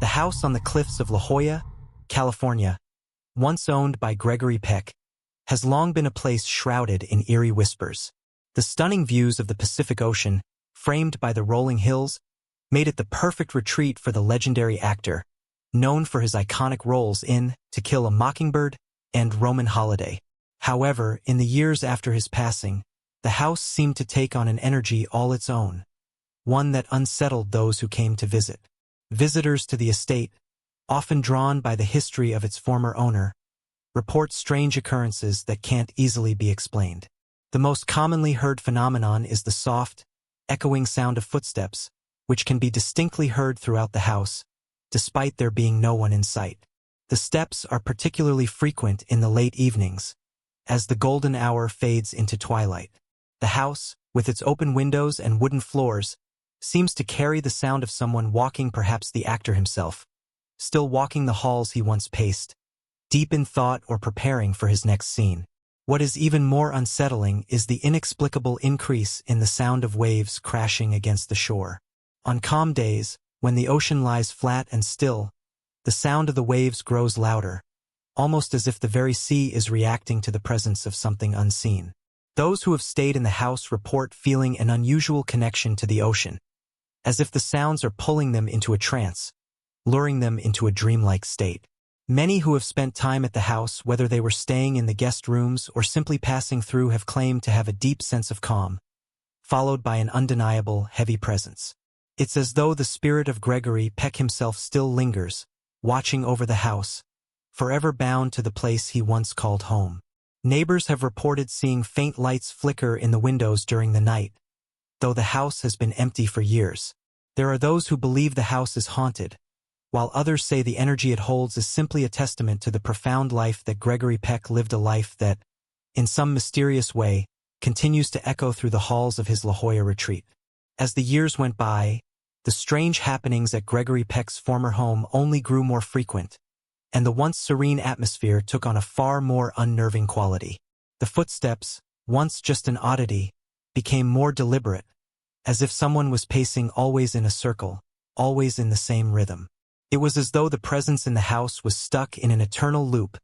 The house on the cliffs of La Jolla, California, once owned by Gregory Peck, has long been a place shrouded in eerie whispers. The stunning views of the Pacific Ocean, framed by the rolling hills, made it the perfect retreat for the legendary actor, known for his iconic roles in To Kill a Mockingbird and Roman Holiday. However, in the years after his passing, the house seemed to take on an energy all its own, one that unsettled those who came to visit. Visitors to the estate, often drawn by the history of its former owner, report strange occurrences that can't easily be explained. The most commonly heard phenomenon is the soft, echoing sound of footsteps, which can be distinctly heard throughout the house, despite there being no one in sight. The steps are particularly frequent in the late evenings, as the golden hour fades into twilight. The house, with its open windows and wooden floors, seems to carry the sound of someone walking, perhaps the actor himself, still walking the halls he once paced, deep in thought or preparing for his next scene. What is even more unsettling is the inexplicable increase in the sound of waves crashing against the shore. On calm days, when the ocean lies flat and still, the sound of the waves grows louder, almost as if the very sea is reacting to the presence of something unseen. Those who have stayed in the house report feeling an unusual connection to the ocean, as if the sounds are pulling them into a trance, luring them into a dreamlike state. Many who have spent time at the house, whether they were staying in the guest rooms or simply passing through, have claimed to have a deep sense of calm, followed by an undeniable, heavy presence. It's as though the spirit of Gregory Peck himself still lingers, watching over the house, forever bound to the place he once called home. Neighbors have reported seeing faint lights flicker in the windows during the night, though the house has been empty for years. There are those who believe the house is haunted, while others say the energy it holds is simply a testament to the profound life that Gregory Peck lived, a life that, in some mysterious way, continues to echo through the halls of his La Jolla retreat. As the years went by, the strange happenings at Gregory Peck's former home only grew more frequent, and the once serene atmosphere took on a far more unnerving quality. The footsteps, once just an oddity, became more deliberate, as if someone was pacing always in a circle, always in the same rhythm. It was as though the presence in the house was stuck in an eternal loop,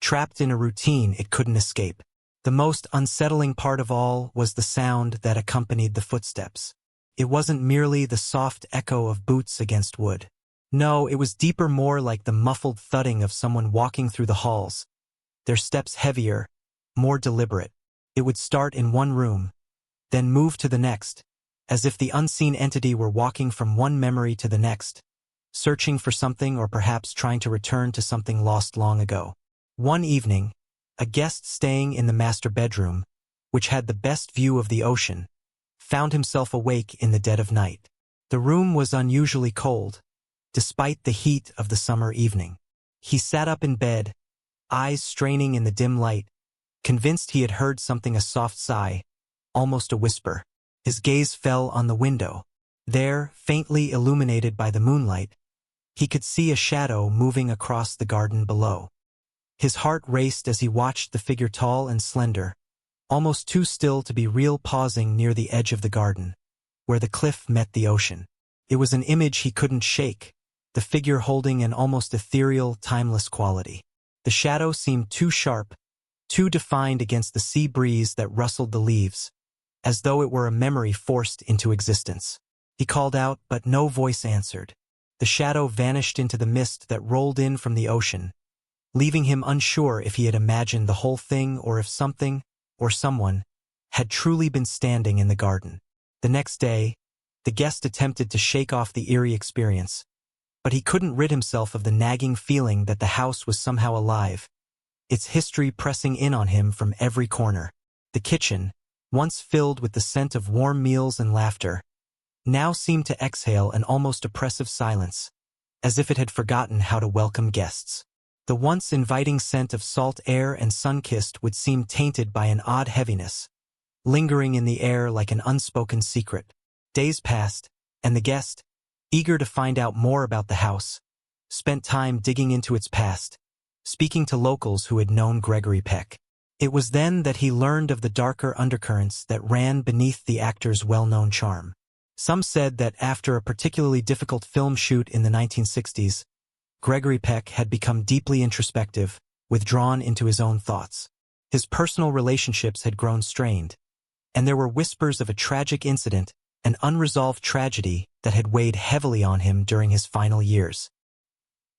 trapped in a routine it couldn't escape. The most unsettling part of all was the sound that accompanied the footsteps. It wasn't merely the soft echo of boots against wood. No, it was deeper, more like the muffled thudding of someone walking through the halls, their steps heavier, more deliberate. It would start in one room, then move to the next, as if the unseen entity were walking from one memory to the next, searching for something or perhaps trying to return to something lost long ago. One evening, a guest staying in the master bedroom, which had the best view of the ocean, found himself awake in the dead of night. The room was unusually cold, despite the heat of the summer evening. He sat up in bed, eyes straining in the dim light, convinced he had heard something, a soft sigh, almost a whisper. His gaze fell on the window. There, faintly illuminated by the moonlight, he could see a shadow moving across the garden below. His heart raced as he watched the figure, tall and slender, almost too still to be real, pausing near the edge of the garden, where the cliff met the ocean. It was an image he couldn't shake, the figure holding an almost ethereal, timeless quality. The shadow seemed too sharp, too defined against the sea breeze that rustled the leaves, as though it were a memory forced into existence. He called out, but no voice answered. The shadow vanished into the mist that rolled in from the ocean, leaving him unsure if he had imagined the whole thing or if something, or someone, had truly been standing in the garden. The next day, the guest attempted to shake off the eerie experience, but he couldn't rid himself of the nagging feeling that the house was somehow alive, its history pressing in on him from every corner. The kitchen, once filled with the scent of warm meals and laughter, now seemed to exhale an almost oppressive silence, as if it had forgotten how to welcome guests. The once inviting scent of salt air and sun-kissed would seem tainted by an odd heaviness, lingering in the air like an unspoken secret. Days passed, and the guest, eager to find out more about the house, spent time digging into its past, speaking to locals who had known Gregory Peck. It was then that he learned of the darker undercurrents that ran beneath the actor's well-known charm. Some said that after a particularly difficult film shoot in the 1960s, Gregory Peck had become deeply introspective, withdrawn into his own thoughts. His personal relationships had grown strained, and there were whispers of a tragic incident, an unresolved tragedy that had weighed heavily on him during his final years.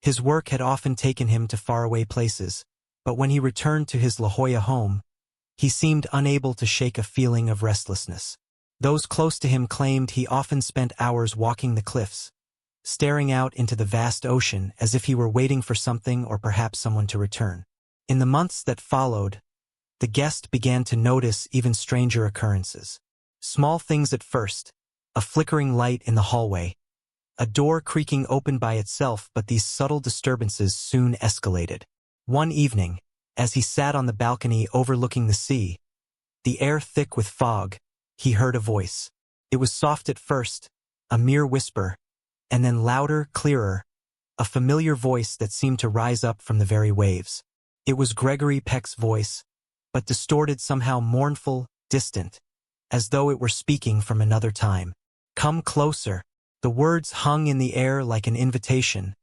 His work had often taken him to faraway places, but when he returned to his La Jolla home, he seemed unable to shake a feeling of restlessness. Those close to him claimed he often spent hours walking the cliffs, staring out into the vast ocean as if he were waiting for something or perhaps someone to return. In the months that followed, the guest began to notice even stranger occurrences. Small things at first, a flickering light in the hallway, a door creaking open by itself, but these subtle disturbances soon escalated. One evening, as he sat on the balcony overlooking the sea, the air thick with fog, he heard a voice. It was soft at first, a mere whisper, and then louder, clearer, a familiar voice that seemed to rise up from the very waves. It was Gregory Peck's voice, but distorted, somehow mournful, distant, as though it were speaking from another time. "Come closer." The words hung in the air like an invitation,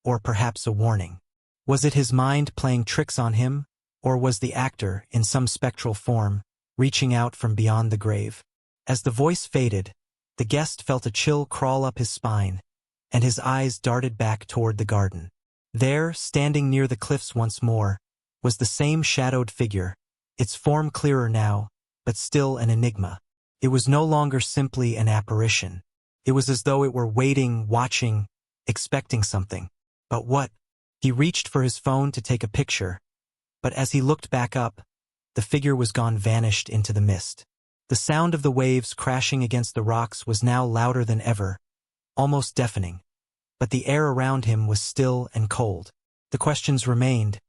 or perhaps a warning. Was it his mind playing tricks on him, or was the actor, in some spectral form, reaching out from beyond the grave? As the voice faded, the guest felt a chill crawl up his spine, and his eyes darted back toward the garden. There, standing near the cliffs once more, was the same shadowed figure, its form clearer now, but still an enigma. It was no longer simply an apparition. It was as though it were waiting, watching, expecting something. But what? He reached for his phone to take a picture, but as he looked back up, the figure was gone, vanished into the mist. The sound of the waves crashing against the rocks was now louder than ever, almost deafening, but the air around him was still and cold. The questions remained.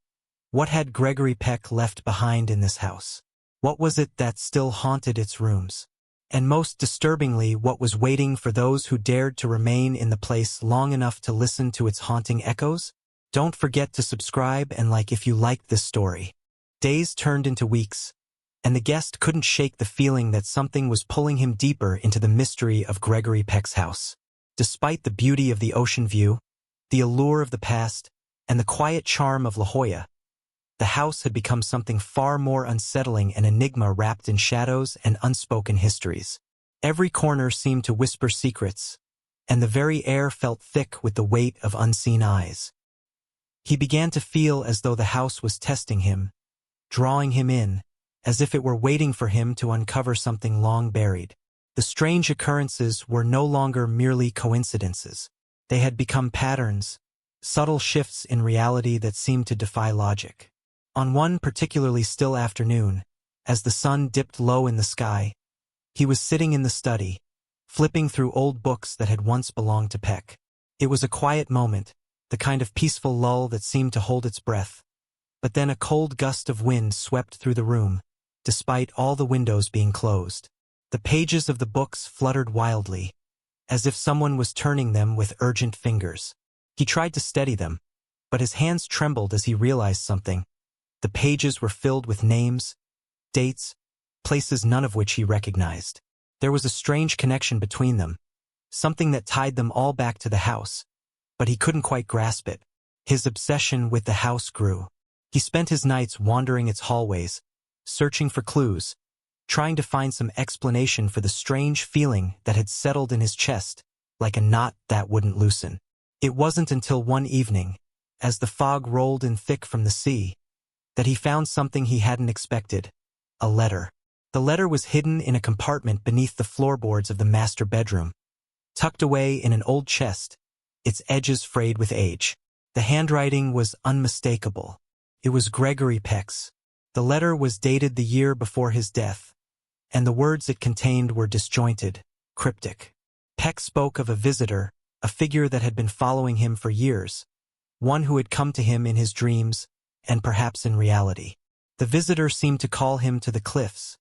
What had Gregory Peck left behind in this house? What was it that still haunted its rooms? And most disturbingly, what was waiting for those who dared to remain in the place long enough to listen to its haunting echoes? Don't forget to subscribe and like if you liked this story. Days turned into weeks, and the guest couldn't shake the feeling that something was pulling him deeper into the mystery of Gregory Peck's house. Despite the beauty of the ocean view, the allure of the past, and the quiet charm of La Jolla, the house had become something far more unsettling, an enigma wrapped in shadows and unspoken histories. Every corner seemed to whisper secrets, and the very air felt thick with the weight of unseen eyes. He began to feel as though the house was testing him, drawing him in, as if it were waiting for him to uncover something long buried. The strange occurrences were no longer merely coincidences. They had become patterns, subtle shifts in reality that seemed to defy logic. On one particularly still afternoon, as the sun dipped low in the sky, he was sitting in the study, flipping through old books that had once belonged to Peck. It was a quiet moment, the kind of peaceful lull that seemed to hold its breath. But then a cold gust of wind swept through the room, despite all the windows being closed. The pages of the books fluttered wildly, as if someone was turning them with urgent fingers. He tried to steady them, but his hands trembled as he realized something. The pages were filled with names, dates, places none of which he recognized. There was a strange connection between them, something that tied them all back to the house, but he couldn't quite grasp it. His obsession with the house grew. He spent his nights wandering its hallways, searching for clues, trying to find some explanation for the strange feeling that had settled in his chest, like a knot that wouldn't loosen. It wasn't until one evening, as the fog rolled in thick from the sea, that he found something he hadn't expected: a letter. The letter was hidden in a compartment beneath the floorboards of the master bedroom, tucked away in an old chest, its edges frayed with age. The handwriting was unmistakable. It was Gregory Peck's. The letter was dated the year before his death, and the words it contained were disjointed, cryptic. Peck spoke of a visitor, a figure that had been following him for years, one who had come to him in his dreams, and perhaps in reality. The visitor seemed to call him to the cliffs,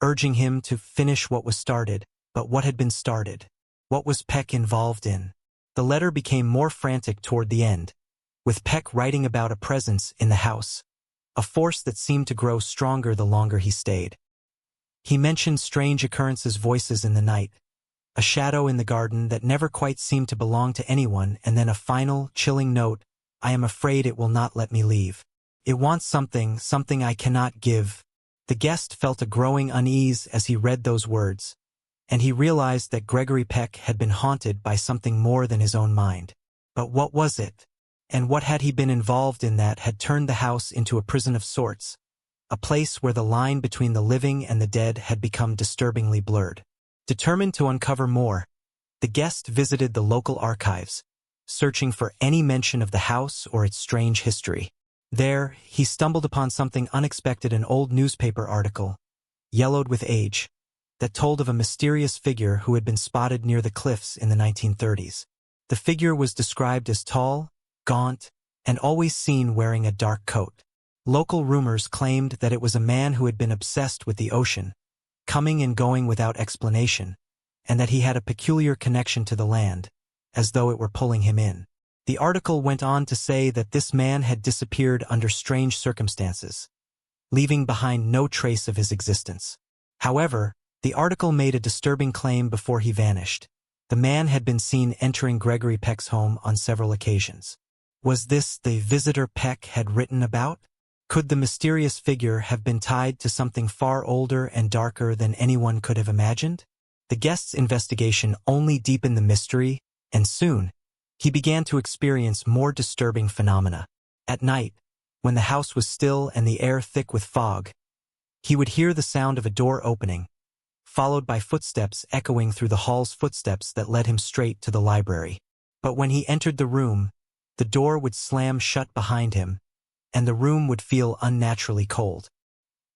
urging him to finish what was started. But what had been started? What was Peck involved in? The letter became more frantic toward the end, with Peck writing about a presence in the house, a force that seemed to grow stronger the longer he stayed. He mentioned strange occurrences, voices in the night, a shadow in the garden that never quite seemed to belong to anyone, and then a final, chilling note, "I am afraid it will not let me leave. It wants something, something I cannot give." The guest felt a growing unease as he read those words, and he realized that Gregory Peck had been haunted by something more than his own mind. But what was it? And what had he been involved in that had turned the house into a prison of sorts, a place where the line between the living and the dead had become disturbingly blurred? Determined to uncover more, the guest visited the local archives, searching for any mention of the house or its strange history. There, he stumbled upon something unexpected: an old newspaper article, yellowed with age, that told of a mysterious figure who had been spotted near the cliffs in the 1930s. The figure was described as tall, gaunt, and always seen wearing a dark coat. Local rumors claimed that it was a man who had been obsessed with the ocean, coming and going without explanation, and that he had a peculiar connection to the land, as though it were pulling him in. The article went on to say that this man had disappeared under strange circumstances, leaving behind no trace of his existence. However, the article made a disturbing claim before he vanished. The man had been seen entering Gregory Peck's home on several occasions. Was this the visitor Peck had written about? Could the mysterious figure have been tied to something far older and darker than anyone could have imagined? The guest's investigation only deepened the mystery, and soon, he began to experience more disturbing phenomena. At night, when the house was still and the air thick with fog, he would hear the sound of a door opening, followed by footsteps echoing through the hall's footsteps that led him straight to the library. But when he entered the room, the door would slam shut behind him, and the room would feel unnaturally cold.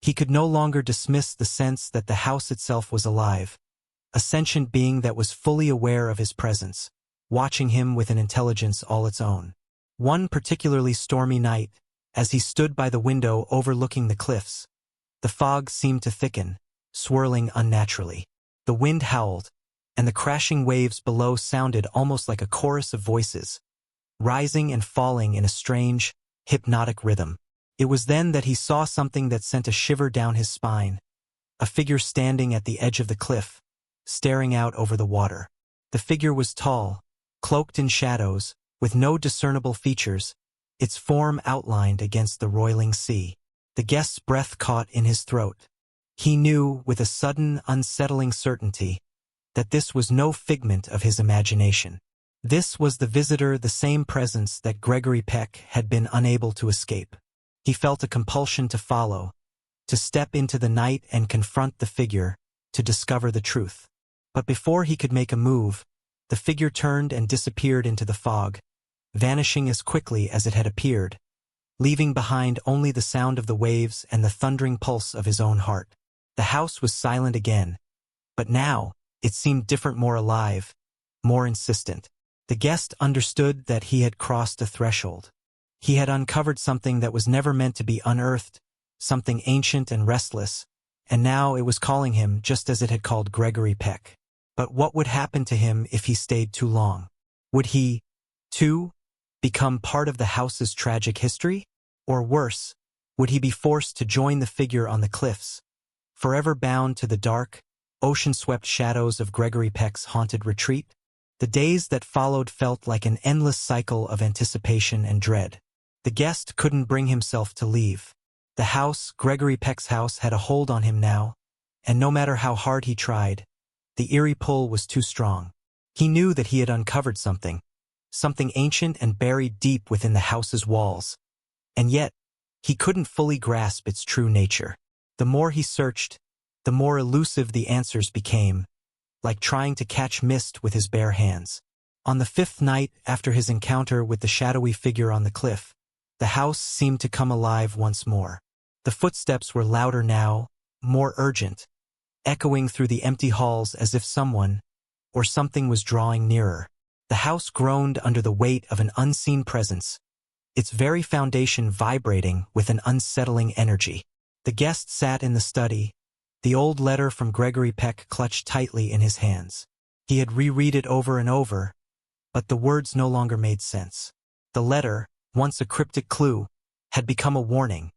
He could no longer dismiss the sense that the house itself was alive, a sentient being that was fully aware of his presence, watching him with an intelligence all its own. One particularly stormy night, as he stood by the window overlooking the cliffs, the fog seemed to thicken, swirling unnaturally. The wind howled, and the crashing waves below sounded almost like a chorus of voices, rising and falling in a strange, hypnotic rhythm. It was then that he saw something that sent a shiver down his spine, a figure standing at the edge of the cliff, staring out over the water. The figure was tall, cloaked in shadows, with no discernible features, its form outlined against the roiling sea. The guest's breath caught in his throat. He knew, with a sudden, unsettling certainty, that this was no figment of his imagination. This was the visitor, the same presence that Gregory Peck had been unable to escape. He felt a compulsion to follow, to step into the night and confront the figure, to discover the truth. But before he could make a move, the figure turned and disappeared into the fog, vanishing as quickly as it had appeared, leaving behind only the sound of the waves and the thundering pulse of his own heart. The house was silent again, but now it seemed different, more alive, more insistent. The guest understood that he had crossed a threshold. He had uncovered something that was never meant to be unearthed, something ancient and restless, and now it was calling him just as it had called Gregory Peck. But what would happen to him if he stayed too long? Would he, too, become part of the house's tragic history? Or worse, would he be forced to join the figure on the cliffs, forever bound to the dark, ocean-swept shadows of Gregory Peck's haunted retreat? The days that followed felt like an endless cycle of anticipation and dread. The guest couldn't bring himself to leave. The house, Gregory Peck's house, had a hold on him now, and no matter how hard he tried, the eerie pull was too strong. He knew that he had uncovered something ancient and buried deep within the house's walls, and yet he couldn't fully grasp its true nature. The more he searched, the more elusive the answers became, like trying to catch mist with his bare hands. On the fifth night after his encounter with the shadowy figure on the cliff, the house seemed to come alive once more. The footsteps were louder now, more urgent, echoing through the empty halls as if someone or something was drawing nearer. The house groaned under the weight of an unseen presence, its very foundation vibrating with an unsettling energy. The guest sat in the study, the old letter from Gregory Peck clutched tightly in his hands. He had reread it over and over, but the words no longer made sense. The letter, once a cryptic clue, had become a warning,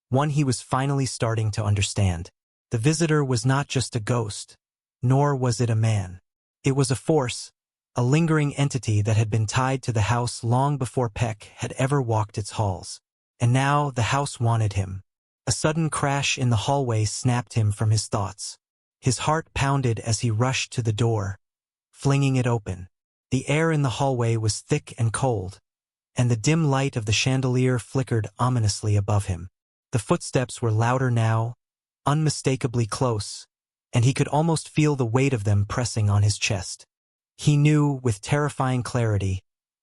one he was finally starting to understand. The visitor was not just a ghost, nor was it a man. It was a force, a lingering entity that had been tied to the house long before Peck had ever walked its halls. And now the house wanted him. A sudden crash in the hallway snapped him from his thoughts. His heart pounded as he rushed to the door, flinging it open. The air in the hallway was thick and cold, and the dim light of the chandelier flickered ominously above him. The footsteps were louder now, unmistakably close, and he could almost feel the weight of them pressing on his chest. He knew, with terrifying clarity,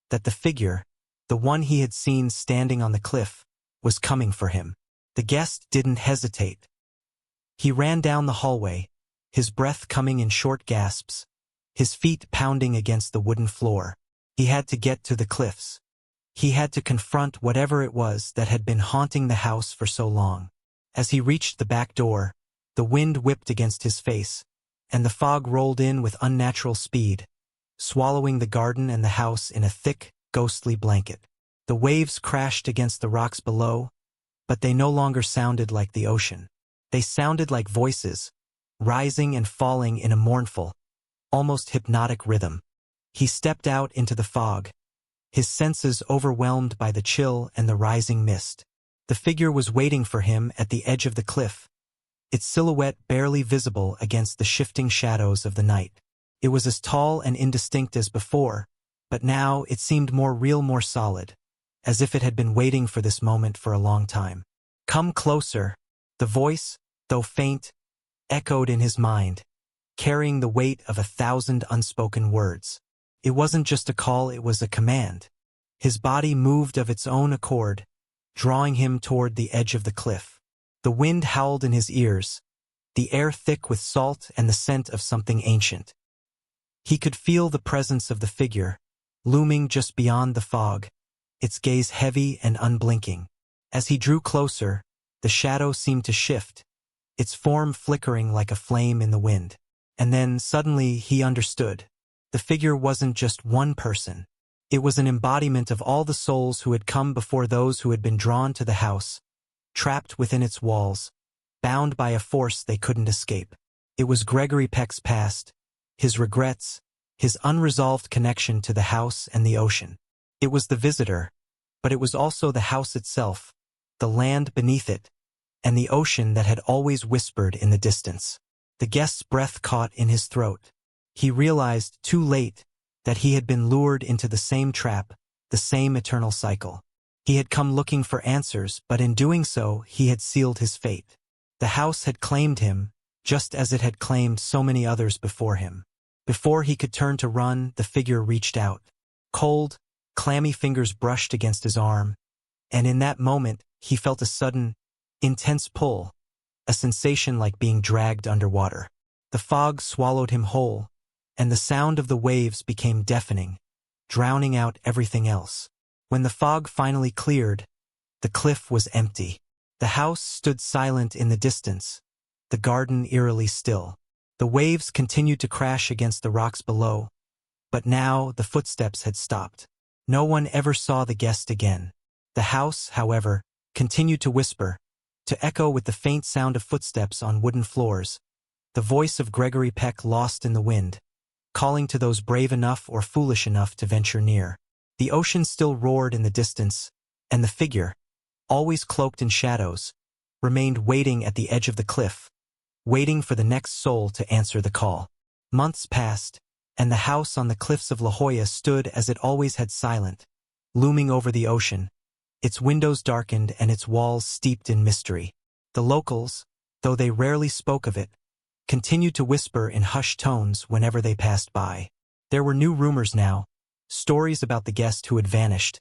that the figure, the one he had seen standing on the cliff, was coming for him. The guest didn't hesitate. He ran down the hallway, his breath coming in short gasps, his feet pounding against the wooden floor. He had to get to the cliffs. He had to confront whatever it was that had been haunting the house for so long. As he reached the back door, the wind whipped against his face, and the fog rolled in with unnatural speed, swallowing the garden and the house in a thick, ghostly blanket. The waves crashed against the rocks below, but they no longer sounded like the ocean. They sounded like voices, rising and falling in a mournful, almost hypnotic rhythm. He stepped out into the fog, his senses overwhelmed by the chill and the rising mist. The figure was waiting for him at the edge of the cliff, its silhouette barely visible against the shifting shadows of the night. It was as tall and indistinct as before, but now it seemed more real, more solid, as if it had been waiting for this moment for a long time. "Come closer," the voice, though faint, echoed in his mind, carrying the weight of 1,000 unspoken words. It wasn't just a call, it was a command. His body moved of its own accord, drawing him toward the edge of the cliff. The wind howled in his ears, the air thick with salt and the scent of something ancient. He could feel the presence of the figure, looming just beyond the fog, its gaze heavy and unblinking. As he drew closer, the shadow seemed to shift, its form flickering like a flame in the wind. And then, suddenly, he understood. The figure wasn't just one person. It was an embodiment of all the souls who had come before, those who had been drawn to the house, trapped within its walls, bound by a force they couldn't escape. It was Gregory Peck's past, his regrets, his unresolved connection to the house and the ocean. It was the visitor, but it was also the house itself, the land beneath it, and the ocean that had always whispered in the distance. The guest's breath caught in his throat. He realized, too late, that he had been lured into the same trap, the same eternal cycle. He had come looking for answers, but in doing so, he had sealed his fate. The house had claimed him, just as it had claimed so many others before him. Before he could turn to run, the figure reached out. Cold, clammy fingers brushed against his arm, and in that moment, he felt a sudden, intense pull, a sensation like being dragged underwater. The fog swallowed him whole, and the sound of the waves became deafening, drowning out everything else. When the fog finally cleared, the cliff was empty. The house stood silent in the distance, the garden eerily still. The waves continued to crash against the rocks below, but now the footsteps had stopped. No one ever saw the guest again. The house, however, continued to whisper, to echo with the faint sound of footsteps on wooden floors, the voice of Gregory Peck lost in the wind, calling to those brave enough or foolish enough to venture near. The ocean still roared in the distance, and the figure, always cloaked in shadows, remained waiting at the edge of the cliff, waiting for the next soul to answer the call. Months passed, and the house on the cliffs of La Jolla stood as it always had, silent, looming over the ocean, its windows darkened and its walls steeped in mystery. The locals, though they rarely spoke of it, continued to whisper in hushed tones whenever they passed by. There were new rumors now, stories about the guest who had vanished,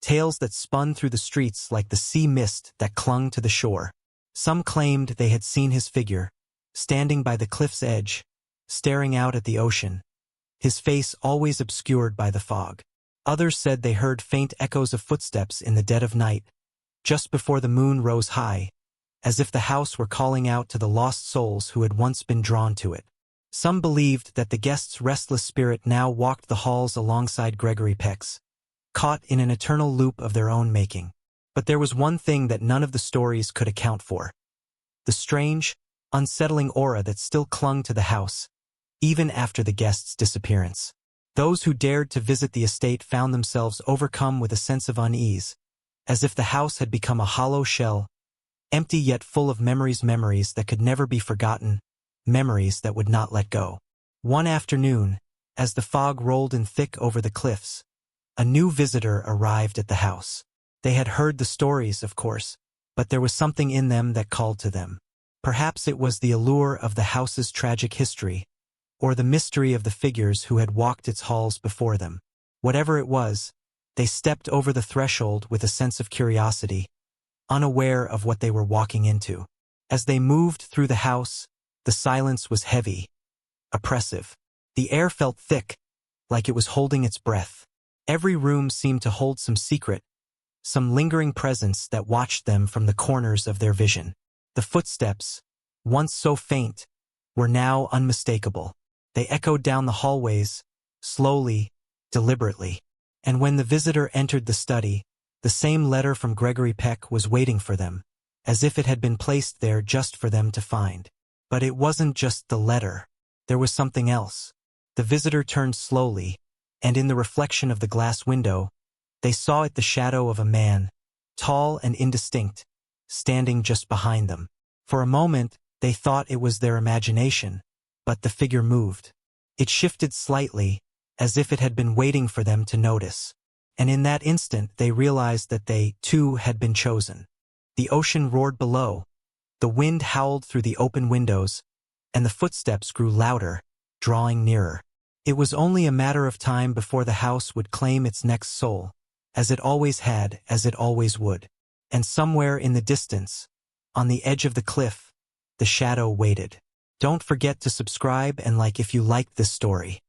tales that spun through the streets like the sea mist that clung to the shore. Some claimed they had seen his figure, standing by the cliff's edge, staring out at the ocean, his face always obscured by the fog. Others said they heard faint echoes of footsteps in the dead of night, just before the moon rose high, as if the house were calling out to the lost souls who had once been drawn to it. Some believed that the guest's restless spirit now walked the halls alongside Gregory Peck's, caught in an eternal loop of their own making. But there was one thing that none of the stories could account for: the strange, unsettling aura that still clung to the house, even after the guest's disappearance. Those who dared to visit the estate found themselves overcome with a sense of unease, as if the house had become a hollow shell, empty yet full of memories that could never be forgotten, memories that would not let go. One afternoon, as the fog rolled in thick over the cliffs, a new visitor arrived at the house. They had heard the stories, of course, but there was something in them that called to them. Perhaps it was the allure of the house's tragic history, or the mystery of the figures who had walked its halls before them. Whatever it was, they stepped over the threshold with a sense of curiosity, unaware of what they were walking into. As they moved through the house, the silence was heavy, oppressive. The air felt thick, like it was holding its breath. Every room seemed to hold some secret, some lingering presence that watched them from the corners of their vision. The footsteps, once so faint, were now unmistakable. They echoed down the hallways, slowly, deliberately. And when the visitor entered the study, the same letter from Gregory Peck was waiting for them, as if it had been placed there just for them to find. But it wasn't just the letter. There was something else. The visitor turned slowly, and in the reflection of the glass window, they saw it the shadow of a man, tall and indistinct, standing just behind them. For a moment, they thought it was their imagination, but the figure moved. It shifted slightly, as if it had been waiting for them to notice. And in that instant they realized that they, too, had been chosen. The ocean roared below, the wind howled through the open windows, and the footsteps grew louder, drawing nearer. It was only a matter of time before the house would claim its next soul, as it always had, as it always would. And somewhere in the distance, on the edge of the cliff, the shadow waited. Don't forget to subscribe and like if you liked this story.